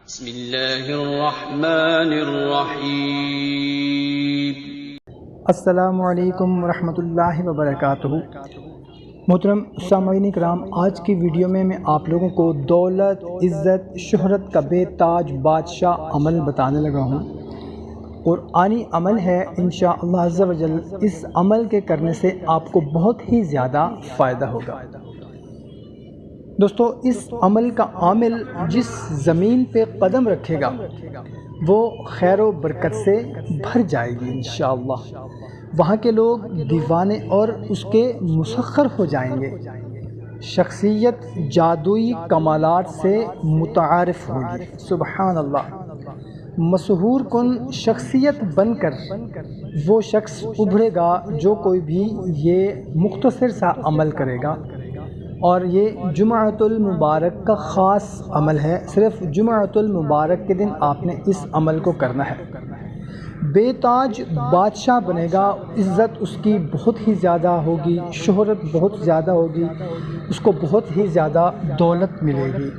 بسم اللہ الرحمن الرحیم۔ السلام علیکم ورحمۃ اللہ وبرکاتہ۔ محترم سامعین کرام، آج کی ویڈیو میں آپ لوگوں کو دولت، عزت، شہرت کا بے تاج بادشاہ عمل بتانے لگا ہوں، اور آنی عمل ہے انشاءاللہ عز و جل۔ اس عمل کے کرنے سے آپ کو بہت ہی زیادہ فائدہ ہوگا۔ دوستو، اس عمل کا عامل جس زمین پہ قدم رکھے گا وہ خیر و برکت سے بھر جائے گی انشاءاللہ۔ وہاں کے لوگ دیوانے اور اس کے مسخر ہو جائیں گے۔ شخصیت جادوئی کمالات سے متعارف ہوگی، سبحان اللہ۔ مسحور کن شخصیت بن کر وہ شخص ابھرے گا جو کوئی بھی یہ مختصر سا عمل کرے گا، اور یہ جمعۃ المبارک کا خاص عمل ہے۔ صرف جمعۃ المبارک کے دن آپ نے اس عمل کو کرنا ہے۔ بے تاج بادشاہ بنے گا، عزت اس کی بہت ہی زیادہ ہوگی، شہرت بہت زیادہ ہوگی، اس کو بہت ہی زیادہ دولت ملے گی،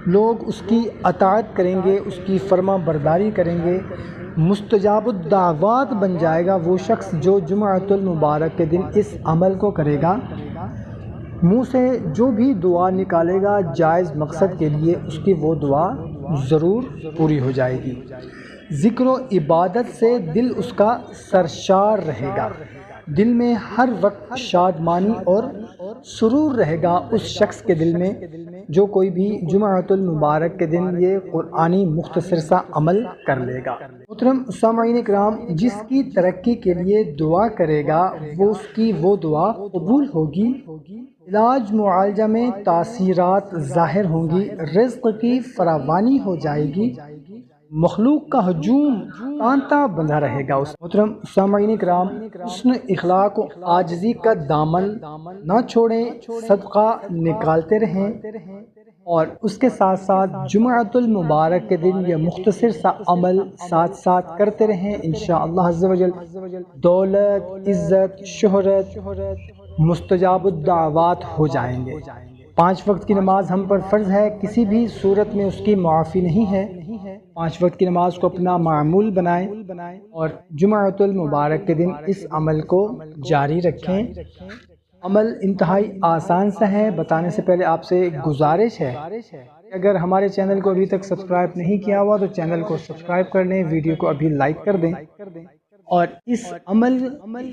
لوگ اس کی اطاعت کریں گے، اس کی فرما برداری کریں گے، مستجاب الدعوات بن جائے گا وہ شخص جو جمعۃ المبارک کے دن اس عمل کو کرے گا۔ منہ سے جو بھی دعا نکالے گا جائز مقصد کے لیے، اس کی وہ دعا ضرور پوری ہو جائے گی۔ ذکر و عبادت سے دل اس کا سرشار رہے گا، دل میں ہر وقت شادمانی اور سرور رہے گا اس شخص کے دل میں جو کوئی بھی جمعۃ المبارک کے دن یہ قرآنی مختصر سا عمل کر لے گا۔ محترم سامعین کرام، جس کی ترقی کے لیے دعا کرے گا وہ اس کی وہ دعا قبول ہوگی، علاج معالجہ میں تاثیرات ظاہر ہوں گی، رزق کی فراوانی ہو جائے گی، مخلوق کا ہجوم تانتا بندھا رہے گا۔ محترم سامعین کرام، حسن اخلاق و عاجزی کا دامن نہ چھوڑیں، صدقہ نکالتے رہیں، اور اس کے ساتھ ساتھ جمعۃ المبارک کے دن یہ مختصر سا عمل ساتھ ساتھ کرتے رہیں، انشاءاللہ عز و جل دولت، عزت، شہرت، مستجاب الدعوات ہو جائیں گے۔ 5 وقت کی نماز ہم پر فرض ہے، کسی بھی صورت میں اس کی معافی نہیں ہے۔ 5 وقت کی نماز کو اپنا معمول بنائیں اور جمعۃ المبارک کے دن اس عمل کو جاری رکھیں۔ عمل انتہائی آسان سا ہے۔ بتانے سے پہلے آپ سے ایک گزارش ہے، اگر ہمارے چینل کو ابھی تک سبسکرائب نہیں کیا ہوا تو چینل کو سبسکرائب کر لیں، ویڈیو کو ابھی لائک کر دیں، اور اس عمل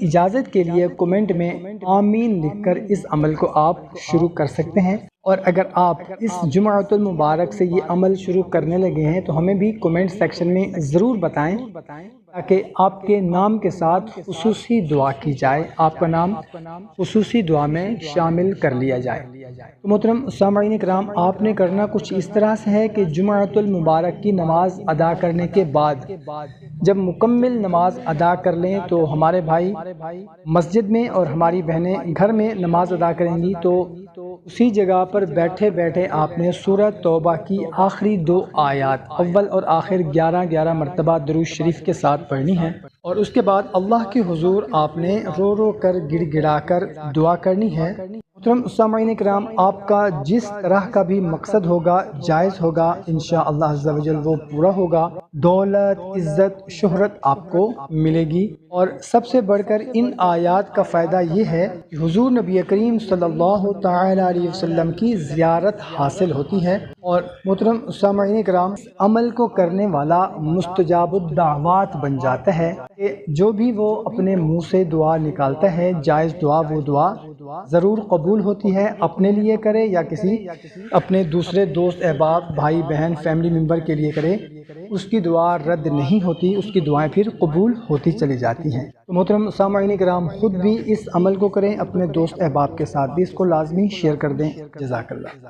اجازت کے لیے کمنٹ میں آمین لکھ کر اس عمل کو آپ شروع کر سکتے ہیں۔ اور اگر آپ اس جمعۃ المبارک سے یہ عمل شروع کرنے لگے ہیں تو ہمیں بھی کمنٹ سیکشن میں ضرور بتائیں تاکہ آپ کے نام کے ساتھ خصوصی دعا کی جائے، آپ کا نام خصوصی دعا میں شامل کر لیا جائے۔ تو محترم سامعین کرام، آپ نے کرنا کچھ اس طرح سے ہے کہ جمعۃ المبارک کی نماز ادا کرنے کے بعد جب مکمل نماز ادا کر لیں تو ہمارے بھائی مسجد میں اور ہماری بہنیں گھر میں نماز ادا کریں گی، تو اسی جگہ پر بیٹھے بیٹھے آپ نے سورہ توبہ کی آخری 2 آیات اول اور آخر 11 مرتبہ درود شریف کے ساتھ پڑھنی ہے، اور اس کے بعد اللہ کے حضور آپ نے رو رو کر گڑ گڑا کر دعا کرنی ہے۔ محترم سامعین کرام، آپ کا جس طرح کا بھی مقصد ہوگا، جائز ہوگا، انشاءاللہ عز و جل وہ پورا ہوگا، دولت، عزت، شہرت آپ کو ملے گی۔ اور سب سے بڑھ کر ان آیات کا فائدہ یہ ہے کہ حضور نبی کریم صلی اللہ تعالی علیہ وسلم کی زیارت حاصل ہوتی ہے، اور محترم سامعین کرام، عمل کو کرنے والا مستجاب الدعوات بن جاتا ہے کہ جو بھی وہ اپنے منہ سے دعا نکالتا ہے جائز دعا، وہ دعا ضرور قبول ہوتی ہے، اپنے لیے کرے یا کسی اپنے دوسرے دوست احباب بھائی بہن فیملی ممبر کے لیے کرے، اس کی دعا رد نہیں ہوتی، اس کی دعائیں پھر قبول ہوتی چلی جاتی ہیں۔ تو محترم سامعین کرام، خود بھی اس عمل کو کریں، اپنے دوست احباب کے ساتھ بھی اس کو لازمی شیئر کر دیں۔ جزاک اللہ۔